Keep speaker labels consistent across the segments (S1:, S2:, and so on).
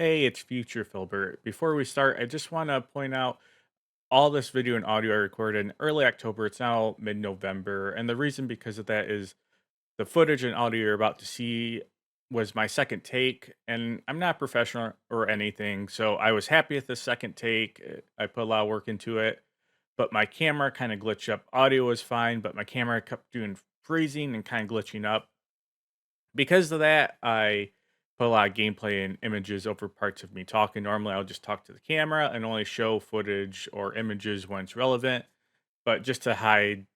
S1: Hey, it's Future Filbert. Before we start, I just want to point out all this video and audio I recorded in early October. It's now mid-November, and the reason because of that is the footage and audio you're about to see was my second take, and I'm not professional or anything, so I was happy with the second take. I put a lot of work into it, but my camera kind of glitched up. Audio was fine, but my camera kept doing freezing and kind of glitching up. Because of that, I put a lot of gameplay and images over parts of me talking. Normally, I'll just talk to the camera and only show footage or images when it's relevant, but just to hide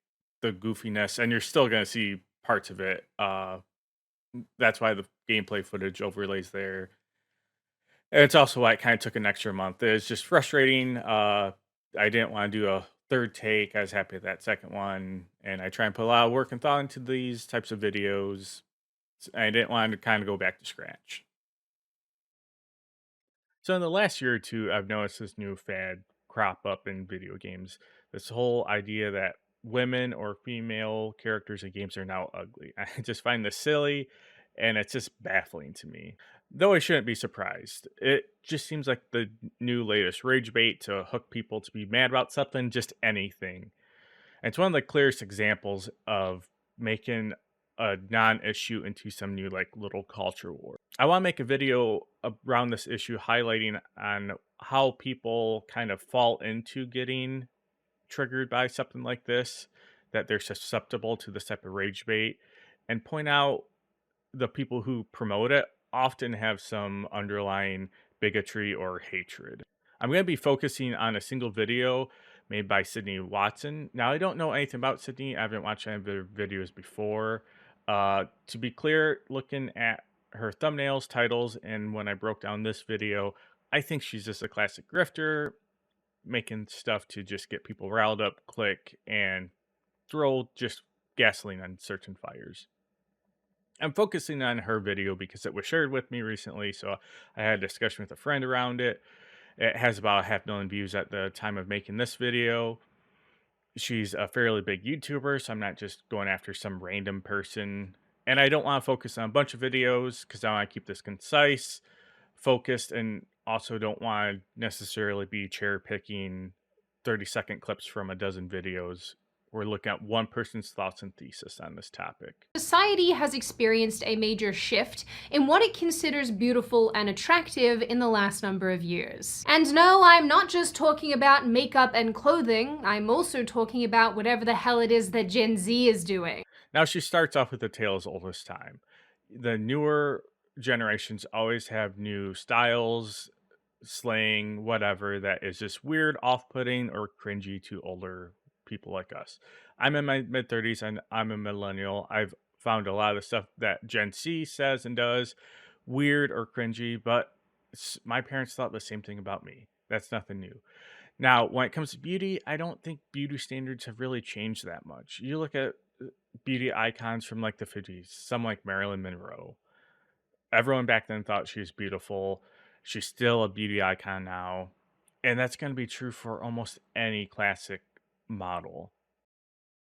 S1: the goofiness, and you're still going to see parts of it. That's why the gameplay footage overlays there. And it's also why it kind of took an extra month. It's just frustrating. I didn't want to do a third take. I was happy with that second one, and I try and put a lot of work and thought into these types of videos. I didn't want to kind of go back to scratch. So in the last year or two, I've noticed this new fad crop up in video games. This whole idea that women or female characters in games are now ugly. I just find this silly and it's just baffling to me. Though I shouldn't be surprised. It just seems like the new latest rage bait to hook people to be mad about something, just anything. And it's one of the clearest examples of making a non-issue into some new like little culture war. I want to make a video around this issue highlighting on how people kind of fall into getting triggered by something like this, that they're susceptible to this type of rage bait, and point out the people who promote it often have some underlying bigotry or hatred. I'm going to be focusing on a single video made by Sydney Watson. Now, I don't know anything about Sydney. I haven't watched any of her videos before. To be clear, looking at her thumbnails, titles, and when I broke down this video, I think she's just a classic grifter, making stuff to just get people riled up, click, and throw just gasoline on certain fires. I'm focusing on her video because it was shared with me recently, so I had a discussion with a friend around it. It has about 500,000 views at the time of making this video. She's a fairly big YouTuber, so I'm not just going after some random person. And I don't want to focus on a bunch of videos because I want to keep this concise, focused, and also don't want to necessarily be cherry picking 30-second clips from a dozen videos. We're looking at one person's thoughts and thesis on this topic.
S2: Society has experienced a major shift in what it considers beautiful and attractive in the last number of years. And no, I'm not just talking about makeup and clothing, I'm also talking about whatever the hell it is that Gen Z is doing.
S1: Now she starts off with a tale as old as time. The newer generations always have new styles, slang, whatever that is just weird, off-putting, or cringy to older people like us. I'm in my mid 30s and I'm a millennial. I've found a lot of the stuff that Gen Z says and does weird or cringy, but my parents thought the same thing about me. That's nothing new. Now, when it comes to beauty, I don't think beauty standards have really changed that much. You look at beauty icons from like the 50s, some like Marilyn Monroe. Everyone back then thought she was beautiful. She's still a beauty icon now. And that's going to be true for almost any classic model.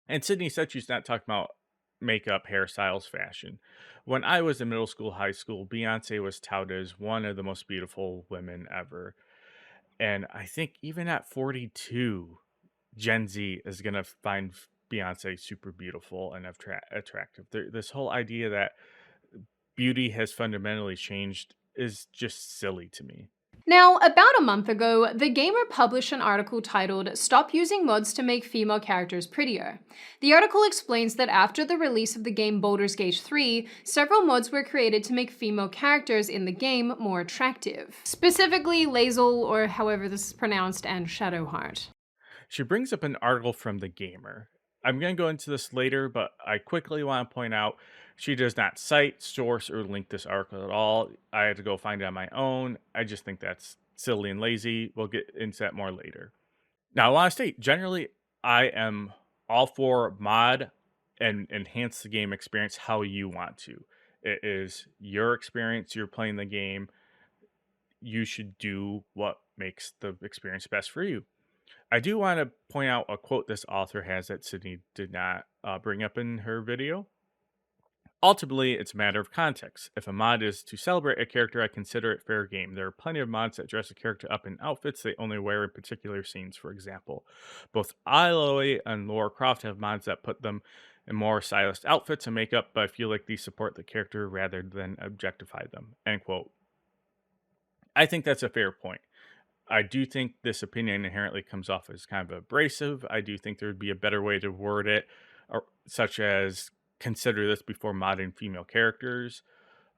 S1: And Sydney said she's not talking about makeup, hairstyles, fashion. When I was in middle school, high school, Beyonce was touted as one of the most beautiful women ever. And I think even at 42, Gen Z is gonna find Beyonce super beautiful and attractive. This whole idea that beauty has fundamentally changed is just silly to me.
S2: Now, about a month ago, The Gamer published an article titled "Stop Using Mods to Make Female Characters Prettier." The article explains that after the release of the game Baldur's Gate 3, several mods were created to make female characters in the game more attractive. Specifically, Lae'zel, or however this is pronounced, and Shadowheart.
S1: She brings up an article from The Gamer. I'm going to go into this later, but I quickly want to point out she does not cite, source, or link this article at all. I had to go find it on my own. I just think that's silly and lazy. We'll get into that more later. Now, I want to state generally, I am all for mod and enhance the game experience how you want to. It is your experience. You're playing the game. You should do what makes the experience best for you. I do want to point out a quote this author has that Sydney did not bring up in her video. Ultimately, it's a matter of context. If a mod is to celebrate a character, I consider it fair game. There are plenty of mods that dress a character up in outfits they only wear in particular scenes, for example. Both Aloy and Laura Croft have mods that put them in more stylist outfits and makeup, but I feel like these support the character rather than objectify them. End quote. I think that's a fair point. I do think this opinion inherently comes off as kind of abrasive. I do think there would be a better way to word it, or such as consider this before modding female characters.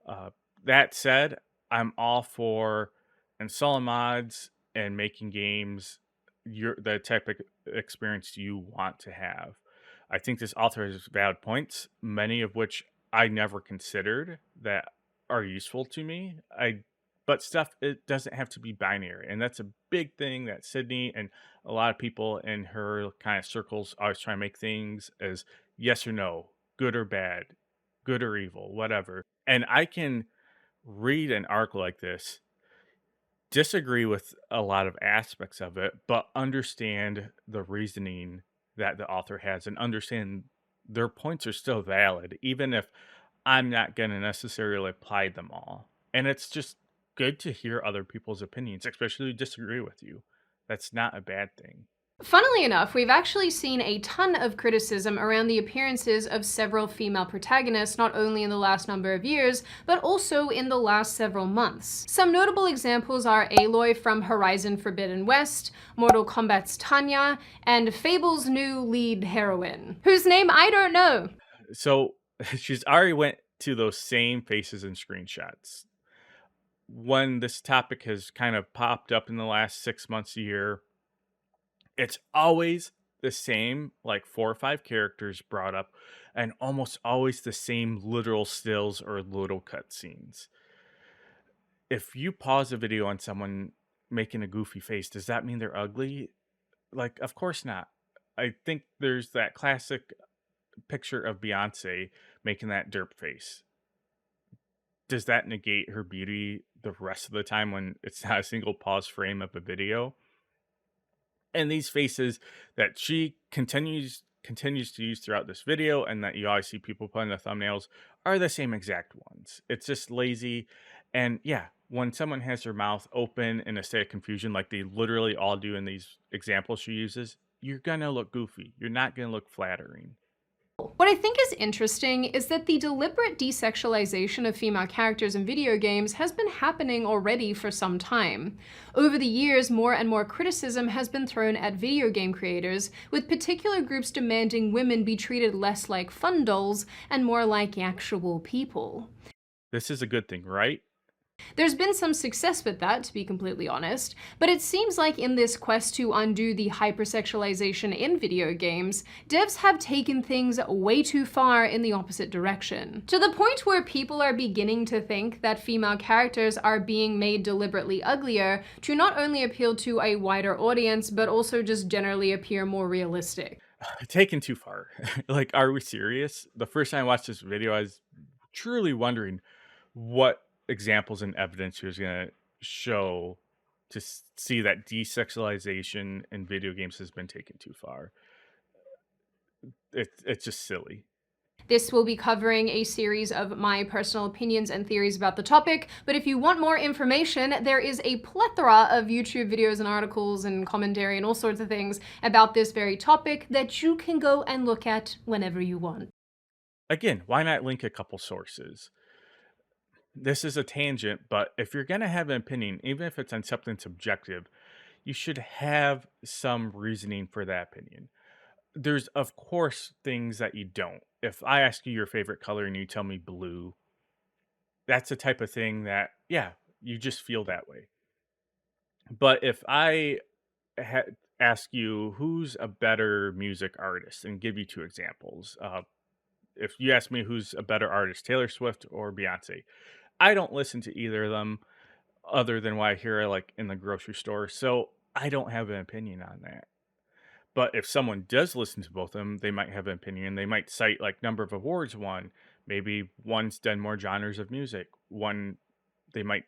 S1: Uh, that said, I'm all for installing mods and making games the type of experience you want to have. I think this author has valid points, many of which I never considered that are useful to me. But stuff it doesn't have to be binary, and that's a big thing that Sydney and a lot of people in her kind of circles always try to make things as yes or no, good or bad, good or evil, whatever. And I can read an article like this, disagree with a lot of aspects of it, but understand the reasoning that the author has and understand their points are still valid, even if I'm not going to necessarily apply them all. And it's just good to hear other people's opinions, especially who disagree with you. That's not a bad thing.
S2: Funnily enough, we've actually seen a ton of criticism around the appearances of several female protagonists not only in the last number of years, but also in the last several months. Some notable examples are Aloy from Horizon Forbidden West, Mortal Kombat's Tanya, and Fable's new lead heroine, whose name I don't know.
S1: So she's already went to those same faces and screenshots. When this topic has kind of popped up in the last 6 months, a year, it's always the same, like 4 or 5 characters brought up, and almost always the same literal stills or little cutscenes. If you pause a video on someone making a goofy face, does that mean they're ugly? Like, of course not. I think there's that classic picture of Beyonce making that derp face. Does that negate her beauty the rest of the time when it's not a single pause frame of a video? And these faces that she continues to use throughout this video and that you always see people put in the thumbnails are the same exact ones. It's just lazy. And yeah, when someone has their mouth open in a state of confusion, like they literally all do in these examples she uses, you're gonna look goofy. You're not gonna look flattering.
S2: What I think is interesting is that the deliberate desexualization of female characters in video games has been happening already for some time. Over the years, more and more criticism has been thrown at video game creators, with particular groups demanding women be treated less like fun dolls and more like actual people.
S1: This is a good thing, right?
S2: There's been some success with that, to be completely honest, but it seems like in this quest to undo the hypersexualization in video games, devs have taken things way too far in the opposite direction. To the point where people are beginning to think that female characters are being made deliberately uglier to not only appeal to a wider audience, but also just generally appear more realistic.
S1: Taken too far. Like, are we serious? The first time I watched this video, I was truly wondering what examples and evidence he was going to show to see that desexualization in video games has been taken too far. It's just silly.
S2: This will be covering a series of my personal opinions and theories about the topic, but if you want more information, there is a plethora of YouTube videos and articles and commentary and all sorts of things about this very topic that you can go and look at whenever you want.
S1: Again, why not link a couple sources? This is a tangent, but if you're going to have an opinion, even if it's on something subjective, you should have some reasoning for that opinion. There's, of course, things that you don't. If I ask you your favorite color and you tell me blue, that's the type of thing that, yeah, you just feel that way. But if I ask you who's a better music artist and give you two examples, if you ask me who's a better artist, Taylor Swift or Beyonce, I don't listen to either of them other than what I hear like in the grocery store. So I don't have an opinion on that. But if someone does listen to both of them, they might have an opinion. They might cite like number of awards won. Maybe one's done more genres of music. One, they might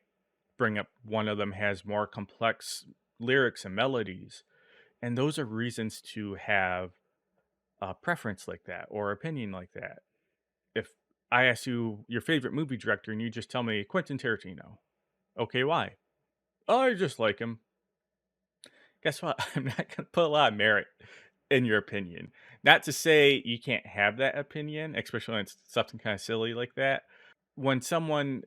S1: bring up one of them has more complex lyrics and melodies. And those are reasons to have a preference like that or opinion like that. If I ask you your favorite movie director, and you just tell me Quentin Tarantino. Okay, why? Oh, I just like him. Guess what? I'm not gonna put a lot of merit in your opinion. Not to say you can't have that opinion, especially when it's something kind of silly like that. When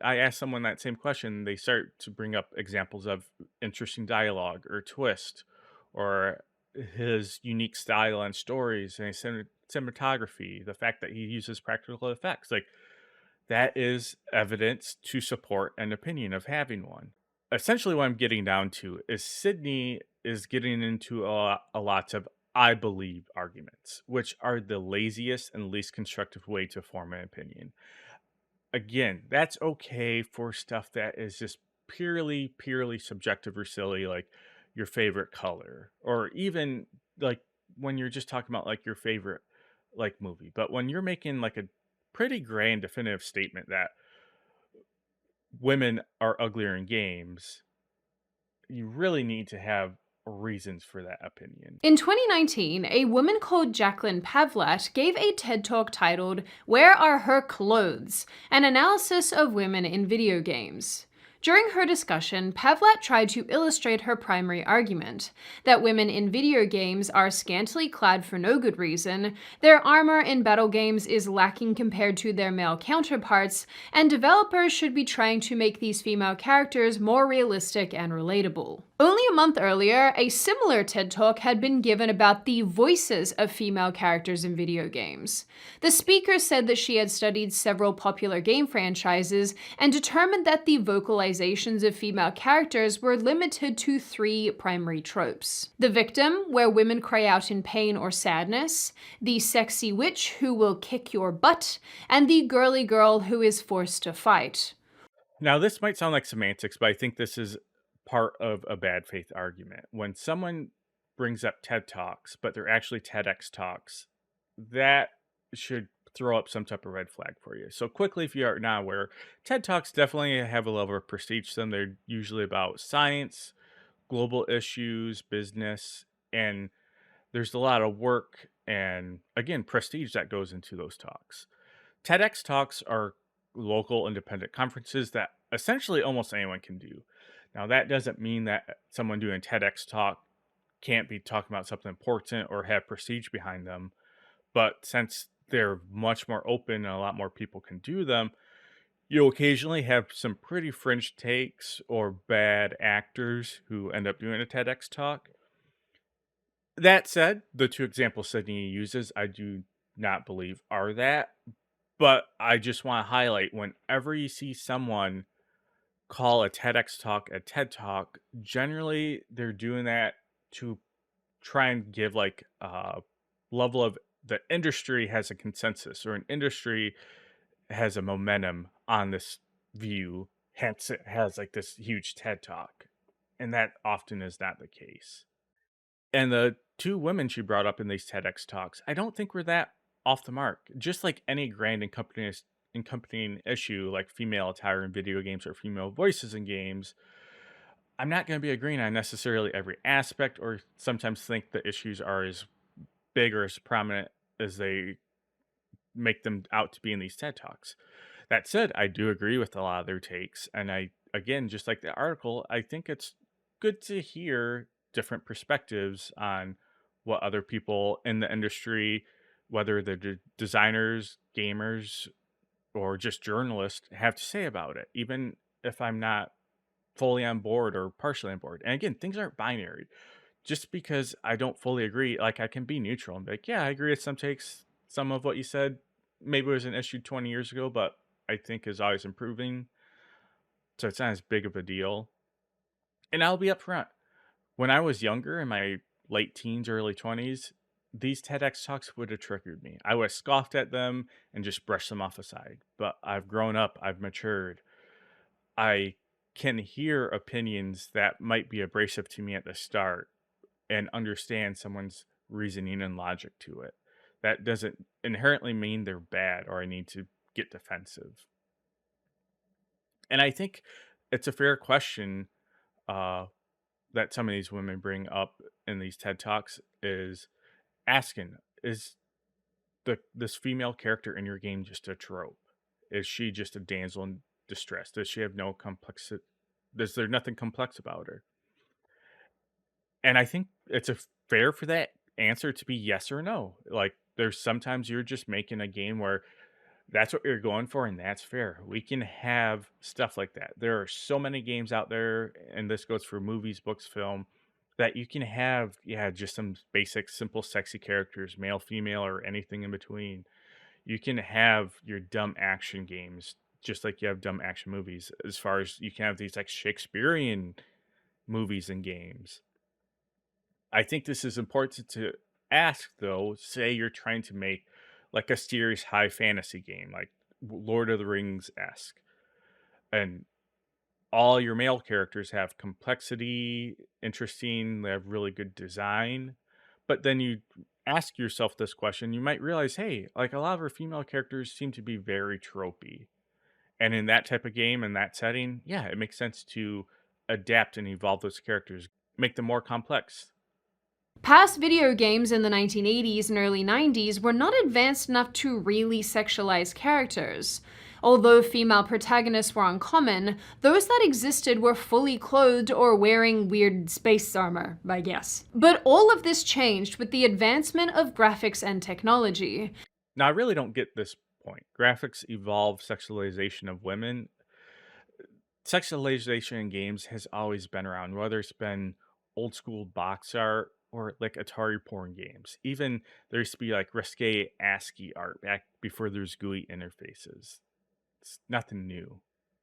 S1: I ask someone that same question, they start to bring up examples of interesting dialogue or twist or his unique style and stories and his cinematography, the fact that he uses practical effects. Like that is evidence to support an opinion of having one. Essentially, what I'm getting down to is Sydney is getting into a lot of I believe arguments, which are the laziest and least constructive way to form an opinion. Again, that's okay for stuff that is just purely subjective or silly, like your favorite color, or even like when you're just talking about like your favorite like movie. But when you're making like a pretty grand definitive statement that women are uglier in games, you really need to have reasons for that opinion.
S2: In 2019, a woman called Jacqueline Pavlat gave a TED Talk titled Where Are Her Clothes? An analysis of women in video games. During her discussion, Pavlat tried to illustrate her primary argument that women in video games are scantily clad for no good reason, their armor in battle games is lacking compared to their male counterparts, and developers should be trying to make these female characters more realistic and relatable. Only a month earlier, a similar TED Talk had been given about the voices of female characters in video games. The speaker said that she had studied several popular game franchises and determined that the vocalizations of female characters were limited to 3 primary tropes: the victim, where women cry out in pain or sadness, the sexy witch who will kick your butt, and the girly girl who is forced to fight.
S1: Now, this might sound like semantics, but I think this is part of a bad faith argument. When someone brings up TED Talks, but they're actually TEDx Talks, that should throw up some type of red flag for you. So, quickly, if you are not aware, TED Talks definitely have a level of prestige to them. They're usually about science, global issues, business, and there's a lot of work and, again, prestige that goes into those talks. TEDx Talks are local independent conferences that essentially almost anyone can do. Now, that doesn't mean that someone doing a TEDx talk can't be talking about something important or have prestige behind them. But since they're much more open and a lot more people can do them, you'll occasionally have some pretty fringe takes or bad actors who end up doing a TEDx talk. That said, the two examples Sydney uses, I do not believe are that. But I just want to highlight whenever you see someone call a TEDx talk a TED talk, generally they're doing that to try and give like a level of the industry has a consensus or an industry has a momentum on this view. Hence, it has like this huge TED talk. And that often is not the case. And the two women she brought up in these TEDx talks, I don't think were that off the mark. Just like any grand accompanying issue like female attire in video games or female voices in games, I'm not going to be agreeing on necessarily every aspect or sometimes think the issues are as big or as prominent as they make them out to be in these TED Talks. That said, I do agree with a lot of their takes. And I, again, just like the article, I think it's good to hear different perspectives on what other people in the industry, whether they're designers, gamers, or just journalists, have to say about it, even if I'm not fully on board or partially on board. And again, things aren't binary. Just because I don't fully agree, like I can be neutral and be like, yeah, I agree with some takes. Some of what you said maybe was an issue 20 years ago, but I think is always improving. So it's not as big of a deal. And I'll be upfront. When I was younger, in my late teens, early 20s, these TEDx talks would have triggered me. I would have scoffed at them and just brushed them off aside. But I've grown up, I've matured. I can hear opinions that might be abrasive to me at the start and understand someone's reasoning and logic to it. That doesn't inherently mean they're bad or I need to get defensive. And I think it's a fair question uh, that some of these women bring up in these TED Talks is asking, is this female character in your game just a trope? Is she just a damsel in distress? Does she have no complex? Is there nothing complex about her? And I think it's a fair for that answer to be yes or no. Like, there's sometimes you're just making a game where that's what you're going for, and that's fair. We can have stuff like that. There are so many games out there, and this goes for movies, books, film, that you can have, yeah, just some basic, simple, sexy characters, male, female, or anything in between. You can have your dumb action games, just like you have dumb action movies, as far as you can have these like Shakespearean movies and games. I think this is important to ask, though. Say you're trying to make like a serious high fantasy game, like Lord of the Rings esque, and all your male characters have complexity, interesting, they have really good design. But then you ask yourself this question, you might realize, hey, like a lot of our female characters seem to be very tropey. And in that type of game, in that setting, yeah, it makes sense to adapt and evolve those characters, make them more complex.
S2: Past video games in the 1980s and early 90s were not advanced enough to really sexualize characters. Although female protagonists were uncommon, those that existed were fully clothed or wearing weird space armor, I guess. But all of this changed with the advancement of graphics and technology.
S1: Now, I really don't get this point. Graphics evolve sexualization of women. Sexualization in games has always been around, whether it's been old school box art or like Atari porn games. Even there used to be like risque ASCII art back before there's GUI interfaces. It's nothing new.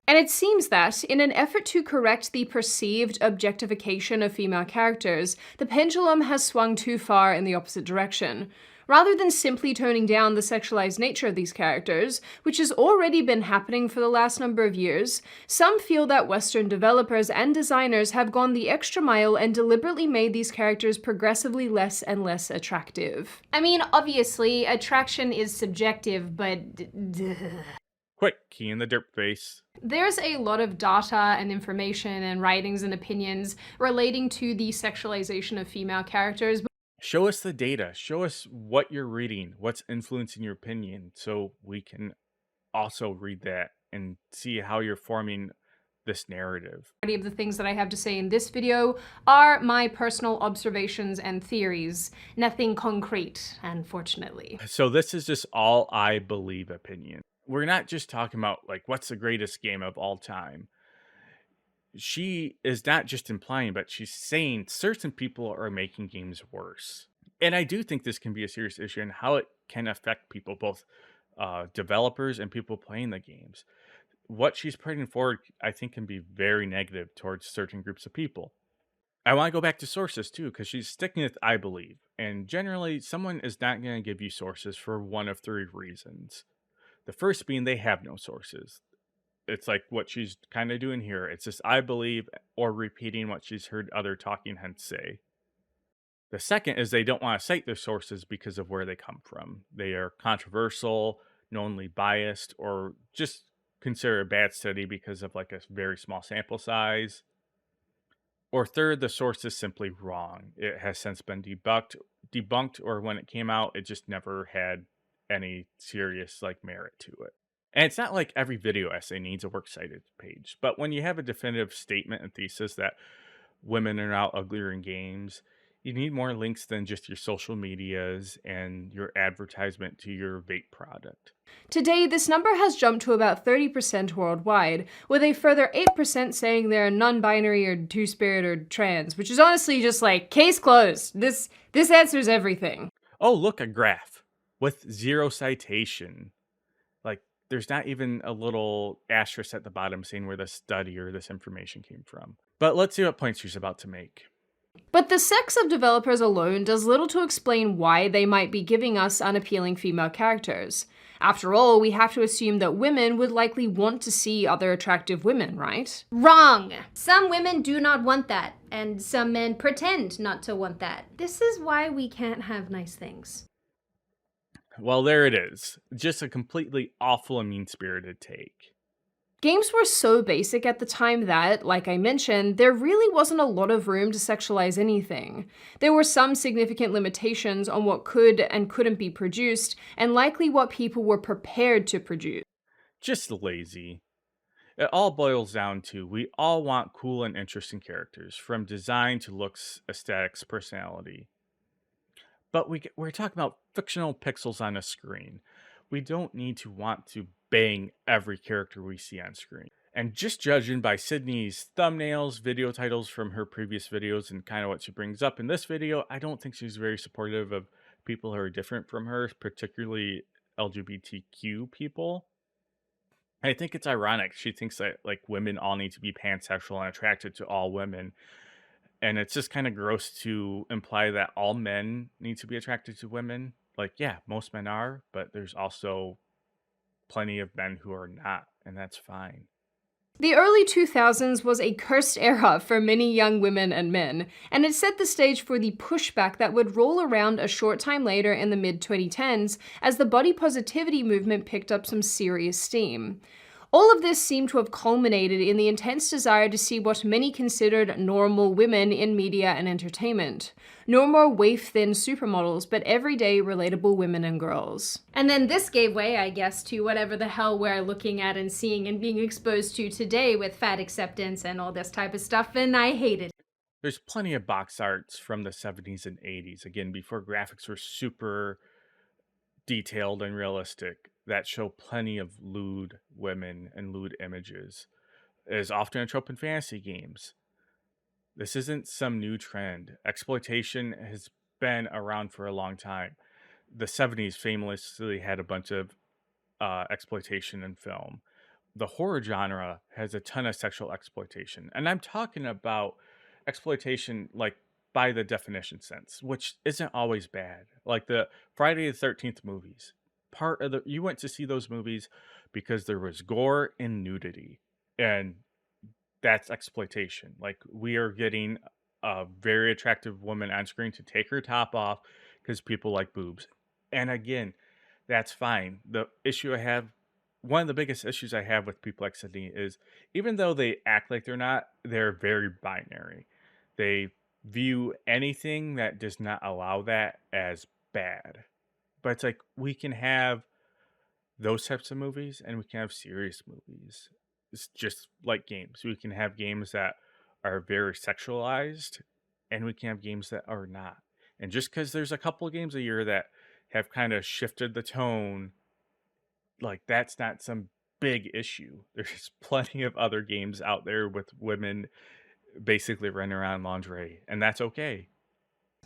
S2: And it seems that, in an effort to correct the perceived objectification of female characters, the pendulum has swung too far in the opposite direction. Rather than simply toning down the sexualized nature of these characters, which has already been happening for the last number of years, some feel that Western developers and designers have gone the extra mile and deliberately made these characters progressively less and less attractive. I mean, obviously, attraction is subjective, but
S1: Quick, key in the derp face.
S2: there's a lot of data and information and writings and opinions relating to the sexualization of female characters.
S1: Show us the data. Show us what you're reading, what's influencing your opinion, so we can also read that and see how you're forming this narrative.
S2: Majority of the things that I have to say in this video are my personal observations and theories. Nothing concrete, unfortunately.
S1: So this is just all I believe opinion. We're not just talking about like what's the greatest game of all time. She is not just implying, but she's saying certain people are making games worse. And I do think this can be a serious issue and how it can affect people, both developers and people playing the games. What she's putting forward, I think, can be very negative towards certain groups of people. I want to go back to sources too, because she's sticking with I believe. And generally, someone is not going to give you sources for one of three reasons. The first being they have no sources. It's like what she's kind of doing here. It's just I believe or repeating what she's heard other talking heads say. The second is they don't want to cite their sources because of where they come from. They are controversial, knowingly biased, or just consider a bad study because of like a very small sample size. Or third, the source is simply wrong. It has since been debunked, or when it came out, it just never had any serious like merit to it. And it's not like every video essay needs a works cited page, but when you have a definitive statement and thesis that women are now uglier in games, you need more links than just your social medias and your advertisement to your vape product.
S2: Today, this number has jumped to about 30% worldwide, with a further 8% saying they're non-binary or two-spirit or trans, which is honestly just like, case closed. This answers everything.
S1: Oh, look, a graph with zero citation. Like, there's not even a little asterisk at the bottom saying where the study or this information came from. But let's see what points she's about to make.
S2: But the sex of developers alone does little to explain why they might be giving us unappealing female characters. After all, we have to assume that women would likely want to see other attractive women, right? Wrong! Some women do not want that, and some men pretend not to want that. This is why we can't have nice things.
S1: Well, there it is. Just a completely awful and mean-spirited take.
S2: Games were so basic at the time that, like I mentioned, there really wasn't a lot of room to sexualize anything. There were some significant limitations on what could and couldn't be produced, and likely what people were prepared to produce.
S1: Just lazy. It all boils down to we all want cool and interesting characters, from design to looks, aesthetics, personality. But we're talking about fictional pixels on a screen. We don't need to want to bang every character we see on screen. And just judging by Sydney's thumbnails, video titles from her previous videos, and kind of what she brings up in this video, I don't think she's very supportive of people who are different from her, particularly LGBTQ people. I think it's ironic. She thinks that like women all need to be pansexual and attracted to all women. And it's just kind of gross to imply that all men need to be attracted to women. Like, yeah, most men are, but there's also plenty of men who are not, and that's fine.
S2: The early 2000s was a cursed era for many young women and men, and it set the stage for the pushback that would roll around a short time later in the mid 2010s as the body positivity movement picked up some serious steam. All of this seemed to have culminated in the intense desire to see what many considered normal women in media and entertainment. No more waif-thin supermodels, but everyday relatable women and girls. And then this gave way, I guess, to whatever the hell we're looking at and seeing and being exposed to today with fat acceptance and all this type of stuff, and I hate it.
S1: There's plenty of box arts from the 70s and 80s, again, before graphics were super detailed and realistic, that show plenty of lewd women and lewd images. It is often a trope in fantasy games. This isn't some new trend. Exploitation has been around for a long time. The 70s famously had a bunch of exploitation in film. The horror genre has a ton of sexual exploitation. And I'm talking about exploitation like by the definition sense, which isn't always bad. Like the Friday the 13th movies. Part of the you went to see those movies because there was gore and nudity. And that's exploitation. Like we are getting a very attractive woman on screen to take her top off because people like boobs. And again, that's fine. The issue I have, one of the biggest issues I have with people like Sydney is even though they act like they're not, they're very binary. They view anything that does not allow that as bad. But it's like we can have those types of movies and we can have serious movies. It's just like games. We can have games that are very sexualized and we can have games that are not. And just because there's a couple of games a year that have kind of shifted the tone, like that's not some big issue. There's plenty of other games out there with women basically running around lingerie, and that's okay.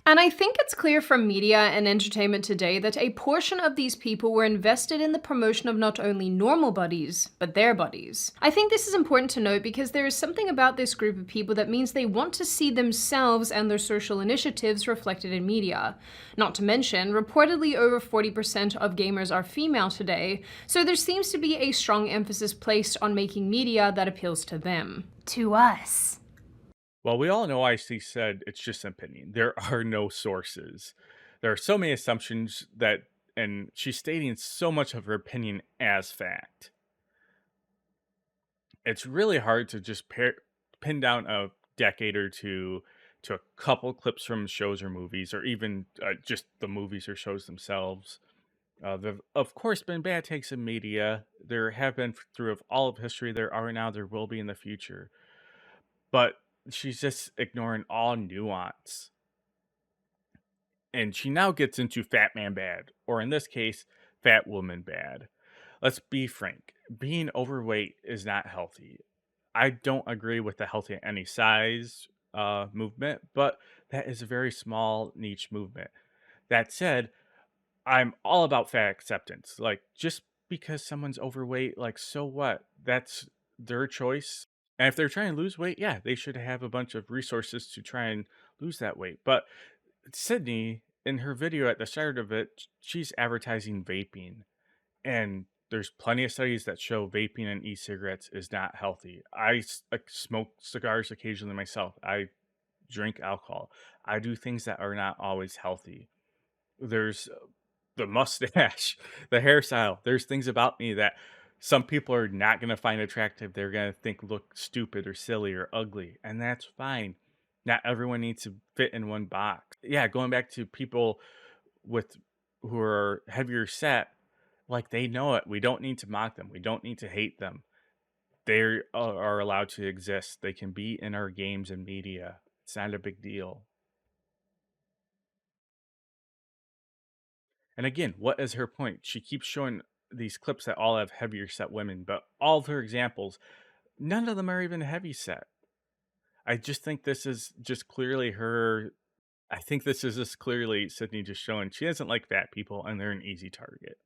S2: And I think it's clear from media and entertainment today that a portion of these people were invested in the promotion of not only normal bodies, but their bodies. I think this is important to note because there is something about this group of people that means they want to see themselves and their social initiatives reflected in media. Not to mention, reportedly over 40% of gamers are female today, so there seems to be a strong emphasis placed on making media that appeals to them. To us.
S1: Well, we all know IC said it's just an opinion. There are no sources. There are so many assumptions that, and she's stating so much of her opinion as fact. It's really hard to just pin down a decade or two to a couple clips from shows or movies, or even just the movies or shows themselves. There've of course been bad takes in media. There have been through all of history. There are now. There will be in the future. But she's just ignoring all nuance. And she now gets into fat man bad, or in this case, fat woman bad. Let's be frank, being overweight is not healthy. I don't agree with the healthy at any size movement, but that is a very small niche movement. That said, I'm all about fat acceptance. Like, just because someone's overweight, like, so what? That's their choice. And if they're trying to lose weight, yeah, they should have a bunch of resources to try and lose that weight. But Sydney, in her video at the start of it, she's advertising vaping. And there's plenty of studies that show vaping and e-cigarettes is not healthy. Like, smoke cigars occasionally myself. I drink alcohol. I do things that are not always healthy. There's the mustache, the hairstyle. There's things about me that some people are not going to find attractive. They're going to think look stupid or silly or ugly, and that's fine. Not everyone needs to fit in one box. Yeah, going back to people with who are heavier set, Like, they know it. We don't need to mock them. We don't need to hate them. They are allowed to exist. They can be in our games and media. It's not a big deal. And again, what is her point? She keeps showing these clips that all have heavier set women, but all of her examples, none of them are even heavy set. I just think this is just clearly her. I think this is just clearly Sydney just showing she doesn't like fat people and they're an easy target.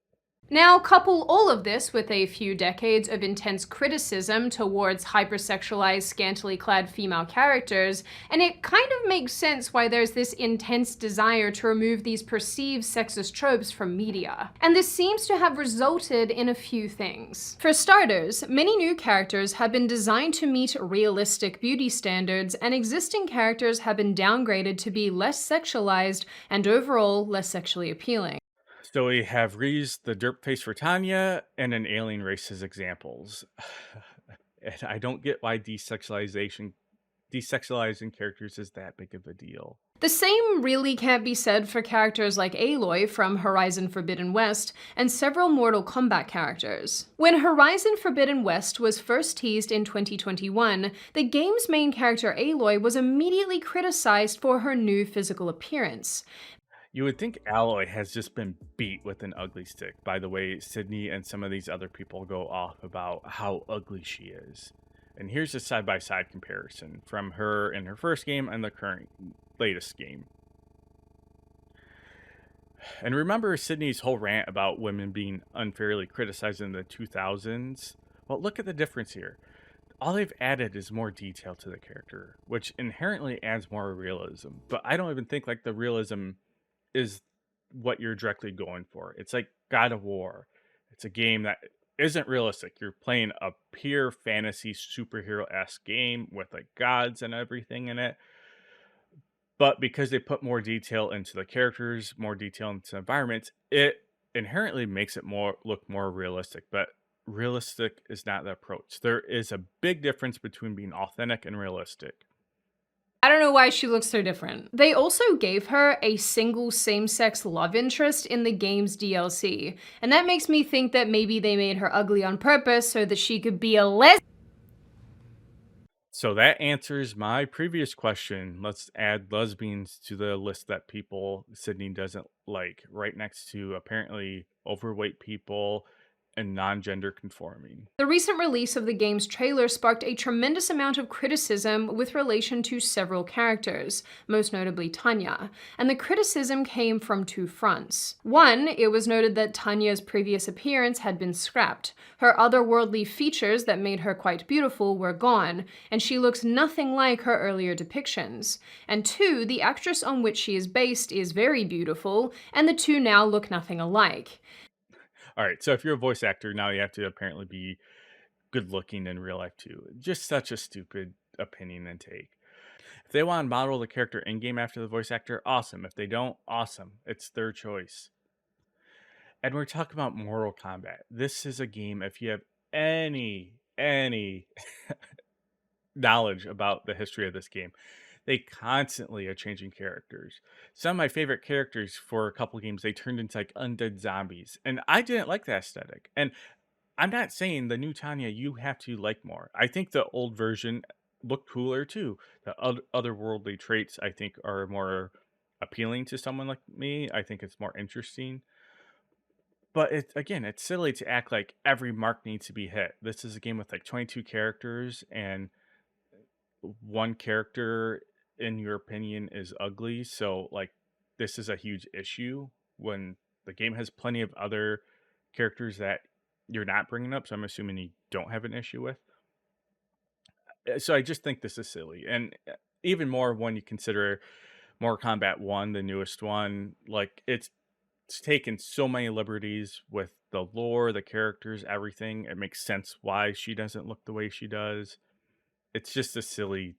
S2: Now, couple all of this with a few decades of intense criticism towards hypersexualized, scantily clad female characters, and it kind of makes sense why there's this intense desire to remove these perceived sexist tropes from media. And this seems to have resulted in a few things. For starters, many new characters have been designed to meet realistic beauty standards, and existing characters have been downgraded to be less sexualized and overall less sexually appealing.
S1: So we have Reese, the derp face for Tanya, and an alien race as examples. And I don't get why desexualizing characters is that big of a deal.
S2: The same really can't be said for characters like Aloy from Horizon Forbidden West and several Mortal Kombat characters. When Horizon Forbidden West was first teased in 2021, the game's main character Aloy was immediately criticized for her new physical appearance.
S1: You would think Alloy has just been beat with an ugly stick by the way Sydney and some of these other people go off about how ugly she is. And here's a side by side comparison from her in her first game and the current latest game. And remember Sydney's whole rant about women being unfairly criticized in the 2000s? Well, look at the difference here. All they've added is more detail to the character, which inherently adds more realism. But I don't even think like the realism is what you're directly going for. It's like God of War. It's a game that isn't realistic. You're playing a pure fantasy superhero-esque game with like gods and everything in it. But because they put more detail into the characters, more detail into environments, it inherently makes it look more realistic. But realistic is not the approach. There is a big difference between being authentic and realistic.
S2: I don't know why she looks so different. They also gave her a single same-sex love interest in the game's DLC, and that makes me think that maybe they made her ugly on purpose so that she could be a lesbian.
S1: So that answers my previous question. Let's add lesbians to the list that Sydney doesn't like, right next to apparently overweight people and non-gender conforming.
S2: The recent release of the game's trailer sparked a tremendous amount of criticism with relation to several characters, most notably Tanya, and the criticism came from two fronts. One, it was noted that Tanya's previous appearance had been scrapped. Her otherworldly features that made her quite beautiful were gone, and she looks nothing like her earlier depictions. And two, the actress on which she is based is very beautiful, and the two now look nothing alike.
S1: All right, so if you're a voice actor, now you have to apparently be good looking in real life too. Just such a stupid opinion and take. If they want to model the character in game after the voice actor, awesome. If they don't, awesome. It's their choice. And we're talking about Mortal Kombat. This is a game, if you have any knowledge about the history of this game, they constantly are changing characters. Some of my favorite characters for a couple games, they turned into like undead zombies. And I didn't like that aesthetic. And I'm not saying the new Tanya you have to like more. I think the old version looked cooler too. The otherworldly traits I think are more appealing to someone like me. I think it's more interesting. But it's silly to act like every mark needs to be hit. This is a game with like 22 characters and one character in your opinion is ugly. So like this is a huge issue when the game has plenty of other characters that you're not bringing up. So I'm assuming you don't have an issue with. So I just think this is silly. And even more when you consider Mortal Kombat 1, the newest one, like it's taken so many liberties with the lore, the characters, everything. It makes sense why she doesn't look the way she does. It's just a silly,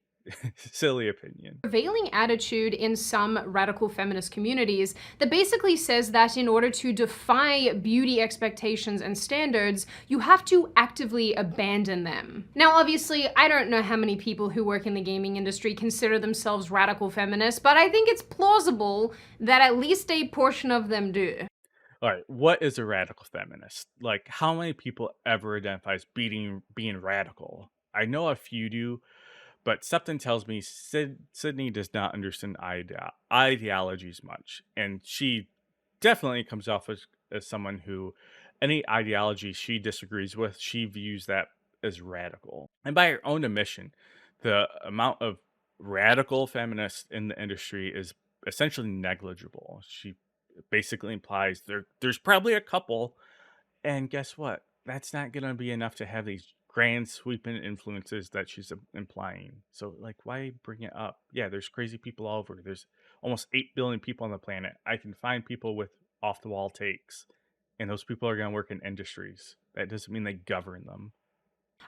S1: silly opinion.
S2: Prevailing attitude in some radical feminist communities that basically says that in order to defy beauty expectations and standards, you have to actively abandon them. Now, obviously, I don't know how many people who work in the gaming industry consider themselves radical feminists, but I think it's plausible that at least a portion of them do.
S1: All right, what is a radical feminist? Like, how many people ever identify as being radical? I know a few do, but something tells me Sydney does not understand ideologies much, and she definitely comes off as someone who any ideology she disagrees with, she views that as radical. And by her own admission, the amount of radical feminists in the industry is essentially negligible. She basically implies there's probably a couple, and guess what? That's not gonna be enough to have these grand sweeping influences that she's implying. So, like, why bring it up? Yeah, there's crazy people all over. There's almost 8 billion people on the planet. I can find people with off the wall takes, and those people are gonna work in industries. That doesn't mean they govern them.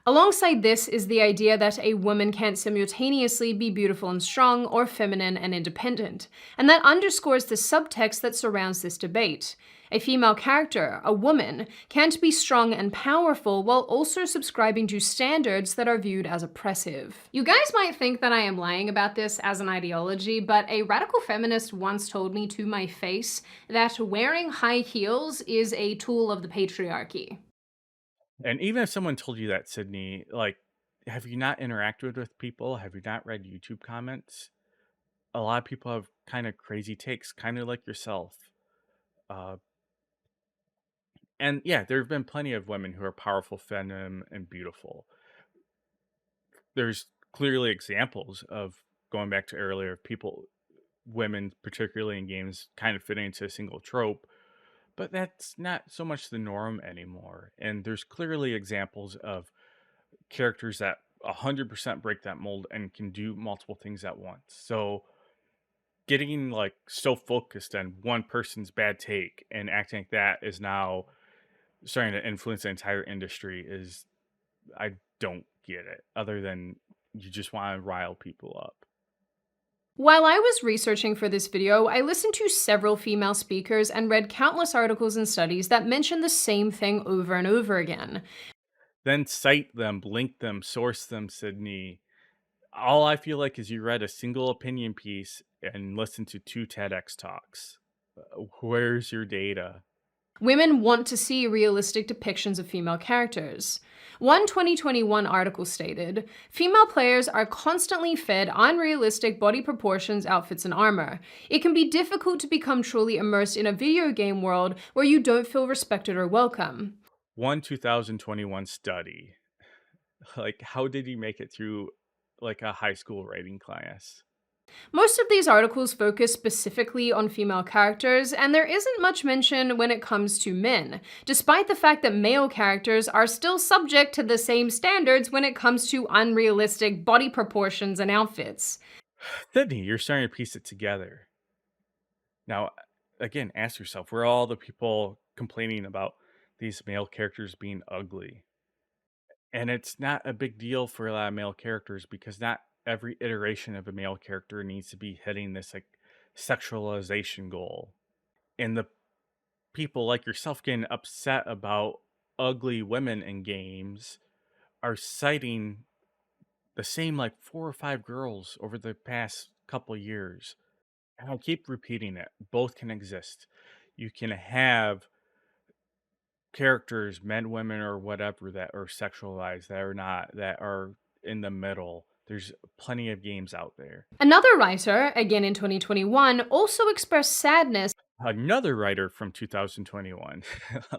S2: Alongside this is the idea that a woman can't simultaneously be beautiful and strong or feminine and independent, and that underscores the subtext that surrounds this debate. A female character, a woman, can't be strong and powerful while also subscribing to standards that are viewed as oppressive. You guys might think that I am lying about this as an ideology, but a radical feminist once told me to my face that wearing high heels is a tool of the patriarchy.
S1: And even if someone told you that, Sydney, like, have you not interacted with people? Have you not read YouTube comments? A lot of people have kind of crazy takes, kind of like yourself. Uh, and yeah, there have been plenty of women who are powerful, feminine, and beautiful. There's clearly examples of going back to earlier people, women, particularly in games, kind of fitting into a single trope, but that's not so much the norm anymore. And there's clearly examples of characters that 100% break that mold and can do multiple things at once. So getting like so focused on one person's bad take and acting like that is now starting to influence the entire industry is I don't get it. Other than you just want to rile people up.
S2: While I was researching for this video, I listened to several female speakers and read countless articles and studies that mention the same thing over and over again.
S1: Then cite them, link them, source them, Sydney. All I feel like is you read a single opinion piece and listened to two TEDx talks. Where's your data?
S2: Women want to see realistic depictions of female characters. One 2021 article stated, female players are constantly fed unrealistic body proportions, outfits, and armor. It can be difficult to become truly immersed in a video game world where you don't feel respected or welcome.
S1: One 2021 study. Like, how did you make it through like a high school writing class?
S2: Most of these articles focus specifically on female characters, and there isn't much mention when it comes to men, despite the fact that male characters are still subject to the same standards when it comes to unrealistic body proportions and outfits.
S1: Sydney, you're starting to piece it together. Now, again, ask yourself, where are all the people complaining about these male characters being ugly? And it's not a big deal for a lot of male characters because not every iteration of a male character needs to be hitting this like sexualization goal. And the people like yourself getting upset about ugly women in games are citing the same like four or five girls over the past couple years. And I keep repeating it. Both can exist. You can have characters, men, women, or whatever, that are sexualized, that are not, that are in the middle. There's plenty of games out there.
S2: Another writer, again in 2021, also expressed sadness.
S1: Another writer from 2021.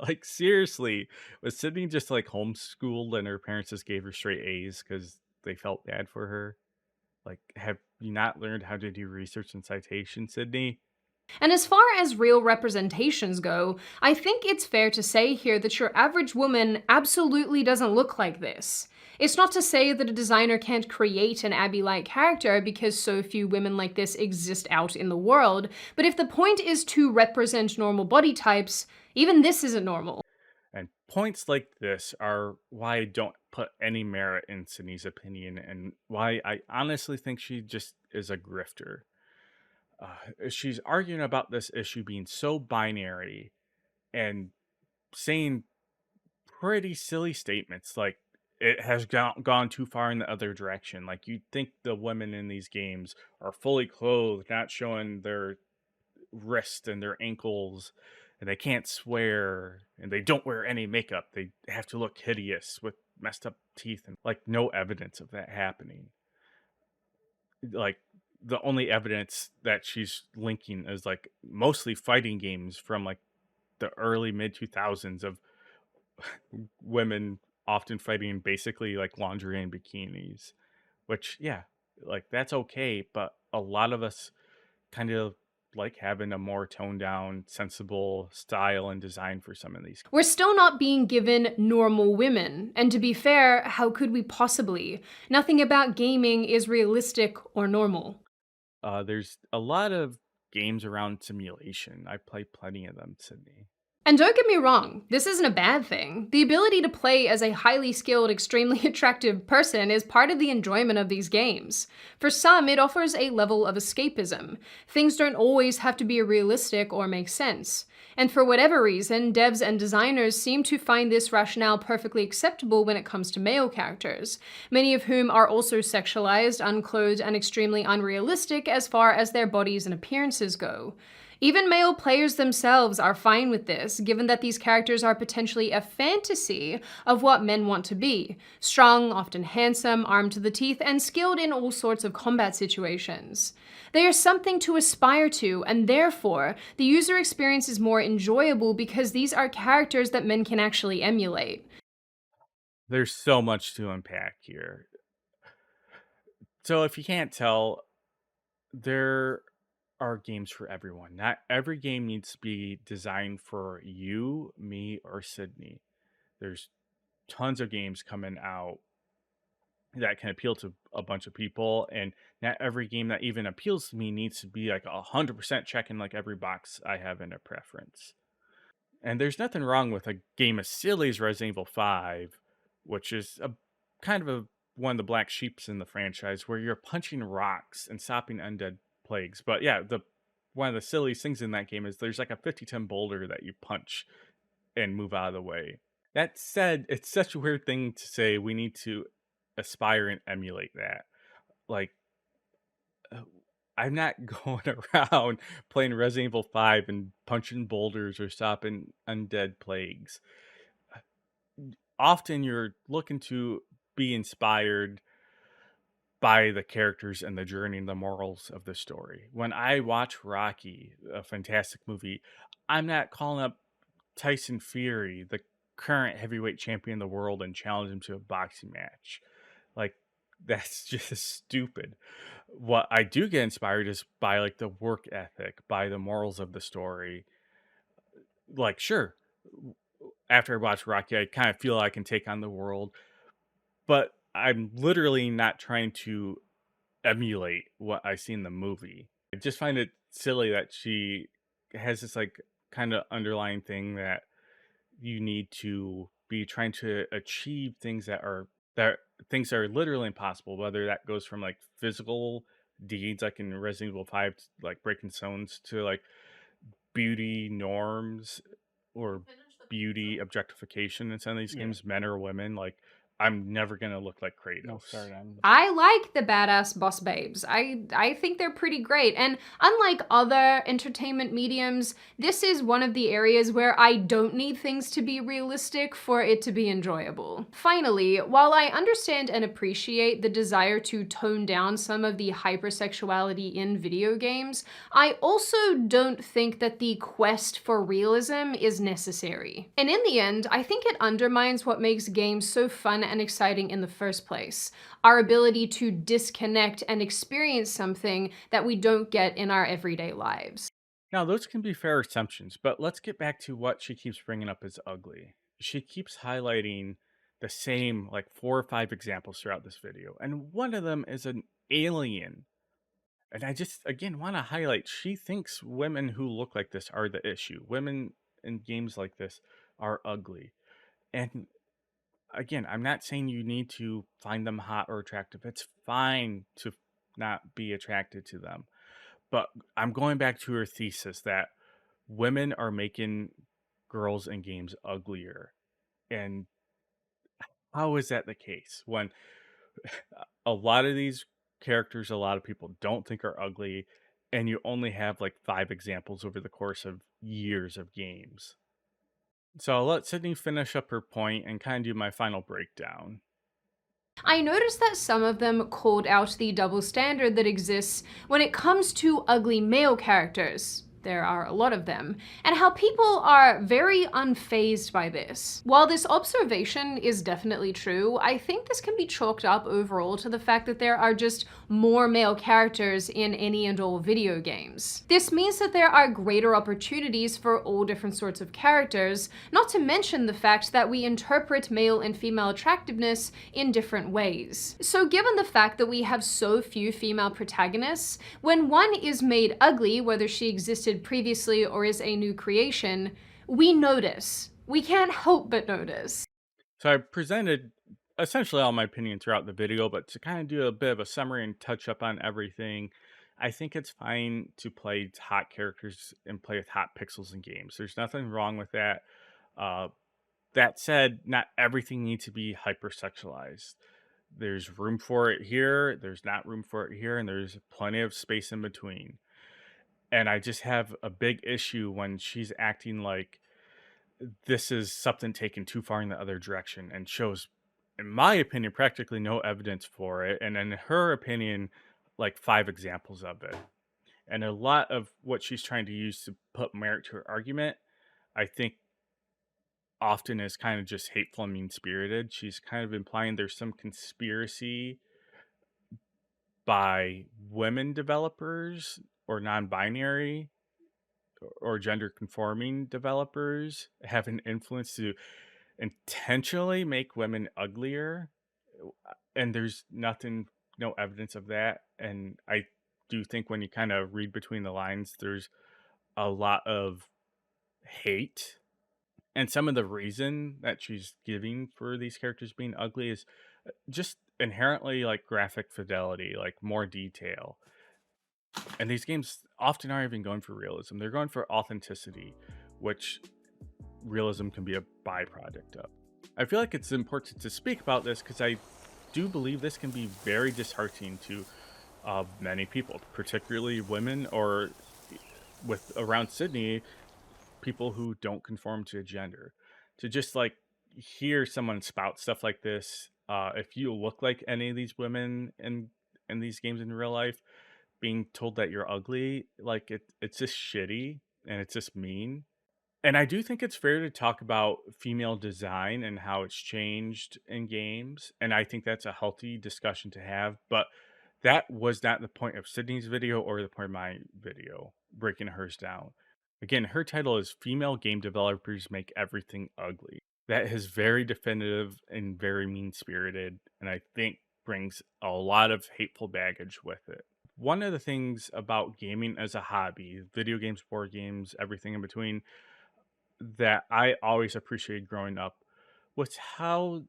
S1: Like, seriously, was Sydney just like homeschooled and her parents just gave her straight A's because they felt bad for her? Like, have you not learned how to do research and citation, Sydney?
S2: And as far as real representations go, I think it's fair to say here that your average woman absolutely doesn't look like this. It's not to say that a designer can't create an Abby-like character because so few women like this exist out in the world, but if the point is to represent normal body types, even this isn't normal.
S1: And points like this are why I don't put any merit in Sydney's opinion and why I honestly think she just is a grifter. She's arguing about this issue being so binary and saying pretty silly statements like it has gone too far in the other direction. Like, you'd think the women in these games are fully clothed, not showing their wrist and their ankles and they can't swear and they don't wear any makeup. They have to look hideous with messed up teeth and like no evidence of that happening. Like the only evidence that she's linking is like mostly fighting games from like the early mid 2000s of women often fighting in basically like lingerie and bikinis, which yeah, like that's okay, but a lot of us kind of like having a more toned down, sensible style and design for some of these.
S2: We're still not being given normal women. And to be fair, how could we possibly? Nothing about gaming is realistic or normal.
S1: There's a lot of games around simulation. I play plenty of them, Sydney.
S2: And don't get me wrong, this isn't a bad thing. The ability to play as a highly skilled, extremely attractive person is part of the enjoyment of these games. For some, it offers a level of escapism. Things don't always have to be realistic or make sense. And for whatever reason, devs and designers seem to find this rationale perfectly acceptable when it comes to male characters, many of whom are also sexualized, unclothed, and extremely unrealistic as far as their bodies and appearances go. Even male players themselves are fine with this, given that these characters are potentially a fantasy of what men want to be: strong, often handsome, armed to the teeth, and skilled in all sorts of combat situations. They are something to aspire to, and therefore, the user experience is more enjoyable because these are characters that men can actually emulate.
S1: There's so much to unpack here. So if you can't tell, there are games for everyone. Not every game needs to be designed for you, me, or Sydney. There's tons of games coming out that can appeal to a bunch of people, and not every game that even appeals to me needs to be like 100% checking like every box I have in a preference. And there's nothing wrong with a game as silly as Resident Evil 5, which is a kind of one of the black sheeps in the franchise, where you're punching rocks and stopping undead plagues. But yeah, the one of the silliest things in that game is there's like a 50-ton boulder that you punch and move out of the way. That said, it's such a weird thing to say we need to aspire and emulate that. Like, uh, I'm not going around playing Resident Evil 5 and punching boulders or stopping undead plagues. Often you're looking to be inspired by the characters and the journey and the morals of the story. When I watch Rocky, a fantastic movie, I'm not calling up Tyson Fury, the current heavyweight champion of the world, and challenge him to a boxing match. Like, that's just stupid. What I do get inspired is by like the work ethic, by the morals of the story. Like, sure, after I watch Rocky, I kind of feel I can take on the world, but I'm literally not trying to emulate what I see in the movie. I just find it silly that she has this like kind of underlying thing that you need to be trying to achieve things that things that are literally impossible, whether that goes from like physical deeds like in Resident Evil 5, like breaking stones, to like beauty norms or beauty objectification in some of these
S3: Yeah.
S1: games, men or women. Like, I'm never gonna look like
S3: No,
S1: Kratos.
S3: sorry, I'm
S2: I like the badass boss babes. I think they're pretty great. And unlike other entertainment mediums, this is one of the areas where I don't need things to be realistic for it to be enjoyable. Finally, while I understand and appreciate the desire to tone down some of the hypersexuality in video games, I also don't think that the quest for realism is necessary. And in the end, I think it undermines what makes games so fun and exciting in the first place: our ability to disconnect and experience something that we don't get in our everyday lives.
S1: Now, those can be fair assumptions, but let's get back to what she keeps bringing up as ugly. She keeps highlighting the same like 4 or 5 examples throughout this video, and one of them is an alien. And I just again want to highlight she thinks women who look like this are the issue. Women in games like this are ugly. And again, I'm not saying you need to find them hot or attractive. It's fine to not be attracted to them. But I'm going back to her thesis that women are making girls in games uglier. And how is that the case when a lot of these characters a lot of people don't think are ugly, and you only have like 5 examples over the course of years of games. So I'll let Sydney finish up her point and kind of do my final breakdown.
S2: I noticed that some of them called out the double standard that exists when it comes to ugly male characters. There are a lot of them, and how people are very unfazed by this. While this observation is definitely true, I think this can be chalked up overall to the fact that there are just more male characters in any and all video games. This means that there are greater opportunities for all different sorts of characters, not to mention the fact that we interpret male and female attractiveness in different ways. So given the fact that we have so few female protagonists, when one is made ugly, whether she existed previously or is a new creation, we notice. We can't help but notice.
S1: So I presented essentially all my opinion throughout the video, but to kind of do a bit of a summary and touch up on everything, I think it's fine to play hot characters and play with hot pixels in games. There's nothing wrong with that. Uh, that said, not everything needs to be hypersexualized. There's room for it here, there's not room for it here, and there's plenty of space in between. And I just have a big issue when she's acting like this is something taken too far in the other direction and shows, in my opinion, practically no evidence for it. And in her opinion, like 5 examples of it. And a lot of what she's trying to use to put merit to her argument, I think often is kind of just hateful and mean spirited. She's kind of implying there's some conspiracy by women developers or non binary or gender conforming developers have an influence to intentionally make women uglier, and there's nothing, no evidence of that. And I do think when you kind of read between the lines, there's a lot of hate, and some of the reason that she's giving for these characters being ugly is just inherently like graphic fidelity, like more detail. And these games often aren't even going for realism, they're going for authenticity, which realism can be a byproduct of. I feel like it's important to speak about this because I do believe this can be very disheartening to many people, particularly women or with around Sydney, people who don't conform to a gender. To just like hear someone spout stuff like this, if you look like any of these women in these games in real life, being told that you're ugly, like it's just shitty and it's just mean. And I do think it's fair to talk about female design and how it's changed in games, and I think that's a healthy discussion to have, but that was not the point of Sydney's video or the point of my video, breaking hers down. Again, her title is Female Game Developers Make Everything Ugly. That is very definitive and very mean-spirited, and I think brings a lot of hateful baggage with it. One of the things about gaming as a hobby, video games, board games, everything in between, that I always appreciated growing up was how,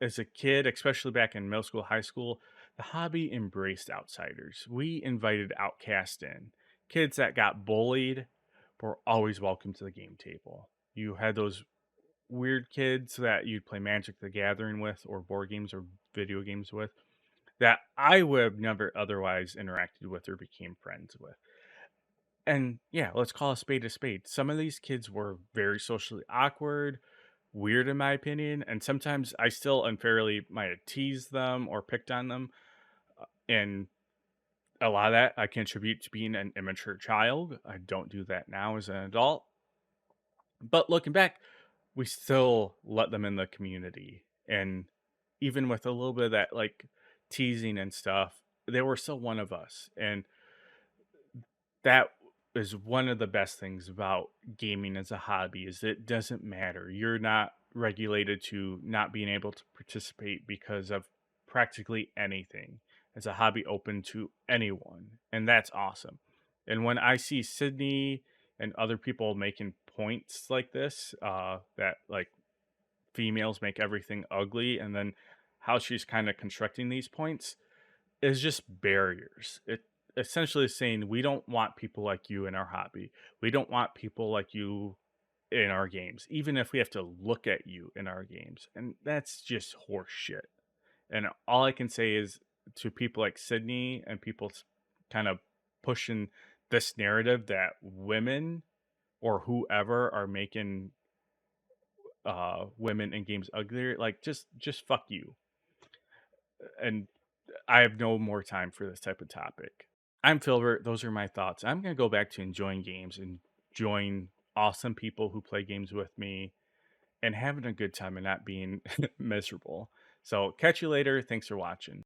S1: as a kid, especially back in middle school, high school, the hobby embraced outsiders. We invited outcasts in. Kids that got bullied were always welcome to the game table. You had those weird kids that you'd play Magic the Gathering with, or board games or video games with, that I would have never otherwise interacted with or became friends with. And yeah, let's call a spade a spade. Some of these kids were very socially awkward, weird in my opinion, and sometimes I still unfairly might have teased them or picked on them. And a lot of that I contribute to being an immature child. I don't do that now as an adult. But looking back, we still let them in the community. And even with a little bit of that like teasing and stuff, they were still one of us. And that is one of the best things about gaming as a hobby is it doesn't matter. You're not regulated to not being able to participate because of practically anything. It's a hobby open to anyone, and that's awesome. And when I see Sydney and other people making points like this, that like females make everything ugly, and then how she's kind of constructing these points, is just barriers. It essentially is saying we don't want people like you in our hobby. We don't want people like you in our games, even if we have to look at you in our games. And that's just horse shit. And all I can say is to people like Sydney and people kind of pushing this narrative that women or whoever are making women in games uglier, like just fuck you. And I have no more time for this type of topic. I'm Filbert. Those are my thoughts. I'm going to go back to enjoying games and enjoying awesome people who play games with me and having a good time and not being miserable. So, catch you later. Thanks for watching.